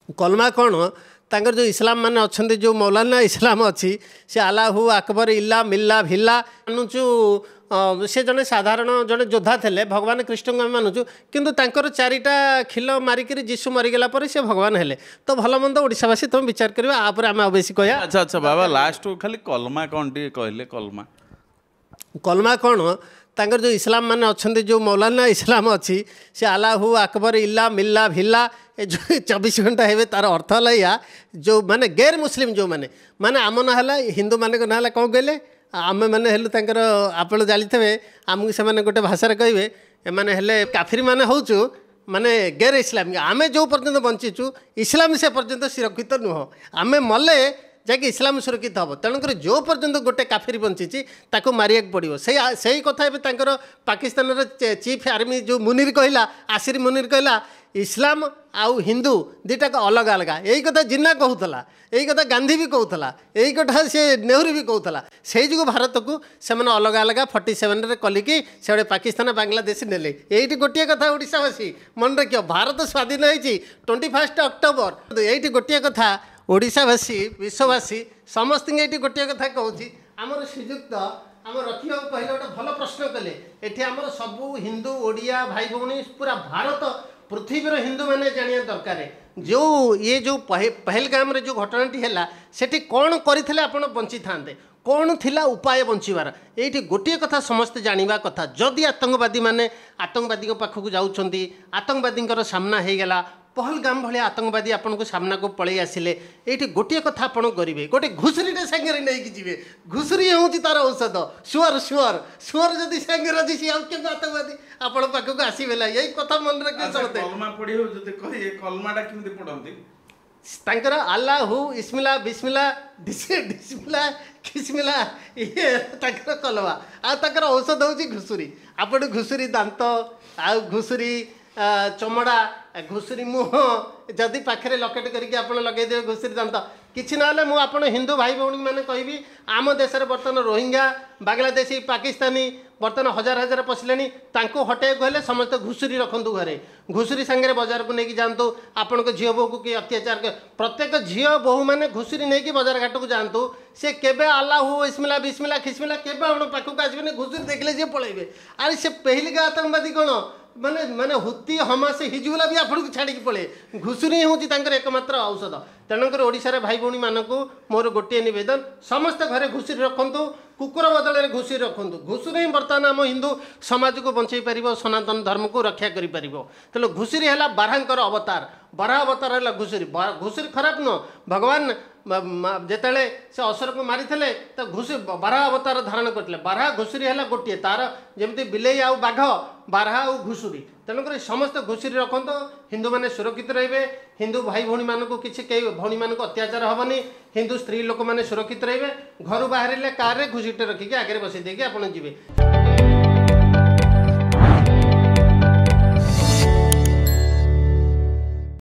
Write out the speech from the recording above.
कलमा कौन तांकर जो इस्लाम माने अच्छे जो मौलाना इस्लाम अच्छी से अल्लाहु अकबर इल्ला मिल्ला भिल्ला मानुचु से जड़े साधारण जड़े योद्धा थे भगवान कृष्ण को आम मानुचु किंतु तांकर चारिटा खिल मारिक जीशु मरीगला से भगवान हेले तो भल मंद ओडावासी तुम विचार कर आम बेसी कह। अच्छा अच्छा बाबा लास्ट खाली कलमा कौन टी कहले कलमा कलमा कौन तांकर जो इस्लाम माने अच्छे जो मौलाना इस्लाम अच्छी से अल्लाहु अकबर इल्ला मिल्ला भिल्ला ए जो 24 घंटा है तार अर्थ है या जो माने गैर मुस्लिम जो माने माने आम ना हिंदू मान ना कौन कहले आम मैंने हेलु तांकर आप जानी थे आमको से गोटे भाषा कहे एम हेले काफिर मान हूँ माने गैर इस्लामिक आमे जो पर्यंत बंचीचु इस्लाम से पर्यंत सुरक्षित नुह आमे मले जाकि इस्लाम सुरक्षित हम तेणुकर जो पर्यंत गोटे काफिर बंची ताको मारिया पड़ो से कथा ए पाकिस्तान चीफ आर्मी जो मुनीर कहला आसिर मुनीर कहला इस्लाम आउ हिंदू दुटा अलग अलग यही कथा जिन्ना कहूला यही कथा गांधी भी कहूला यही कथा से नेहरू भी कहूला से जो भारत को से अलग अलग 47 कलिकी से पाकिस्तान बांग्लादेश नेले यही गोटे कथा ओडावासी मन रख भारत स्वाधीन होती 21 अक्टोबर यही गोटे कथा ओडावासी विश्ववासी समस्त ये गोटे कथा कहूँ आमर श्रीजुक्त आम रखा कहले गोटे भल प्रश्न कले ये आमर सबू हिंदू ओडिया भाई भौणी पूरा भारत पृथ्वीर हिंदू मैंने जानिया दरकार जो ये जो पहलगाम रे जो घटनाटी है सेठी कौन करते आपण बंची था कौन थिला उपाय बंचीबार ये गोटे कथा समस्ते जानिबा कथा जदि आतंकवादी माने आतंकवादी पाखक जाउछंती आतंकवादी सामना हो गला पहलगाम भाई आतंकवादी आपन को सामना को पलि आसिले ये गोटे कथा आपड़ करेंगे गोटे घुसुरीटे सागर नहीं जी घुसुरी हूँ तार औषध सुअर सुअर सुअर जदि सागर अच्छी सी आतंकवादी आपण पाखक आसवेला यही कथा मन रखे चलते अल्लाहु इस्मिला बिस्मिला डिस्मिला खिस्मिला ये कलवा आर औषध हूँ घुसुरी आपण घुसुरी दांत आ घुसुरी चमड़ा घुसुरी मुह जदि पाखे लकेट करके आप लगेदे घुसुरी दांत किसी ना मुझे हिंदू भाई भौणी मैंने कहि आम देश में बर्तमान रोहिंग्या बांग्लादेशी पाकिस्तानी बर्तमान हजार हजार पशिले हटे कहले समस्त घुसुरी रखु घरे घुसुरी सांगे बजार को लेकिन जातु आपण झील बोह को कि अत्याचार प्रत्येक झील बोह मैंने घुसुरी नहीं बजार घाट को जातु सी केबे अल्लाहु इस्मिला बिस्मिला खिस्मिला केबे आपण पाखक आसबे घुसुरी देखले सी पलैबे अरे से पहलिका आतंकवादी कौन माने माने हुती हमास हिजुला भी आपको छाड़ी पड़े घुसुरी हूँ एकमात्र औषध तेणुकर ओडिशार भाई भौणी मानक मोर गोटे नवेदन समस्त घरे घुसुरी रखु कुकुर बदल में घुसुरी रखु घुसुरी ही बर्तमान आम हिंदू समाज को बंचाई पार सनातन धर्म को रक्षा कर तेणु घुसुरी है बारहांकर अवतार बारह अवतार है घुसुरी घुसुरी खराब नुह भगवान जिते से असुर को मारी तो घुसुरी बारह अवतार धारण करते बारह घुसुरी है गोटे तार जमी बिलेई आउ बाघ बारह आउ घुसुरी तेणुकर समस्त घुसुरी रखत हिंदू मैंने सुरक्षित रे हिंदू भाई भौणी मान को किसी कई भौणी मान अत्याचार हेनी हिंदू स्त्री लोक मैंने सुरक्षित रे घर बाहर कार घुसुरीटे रखिकी आगे बसई देकी आप जी।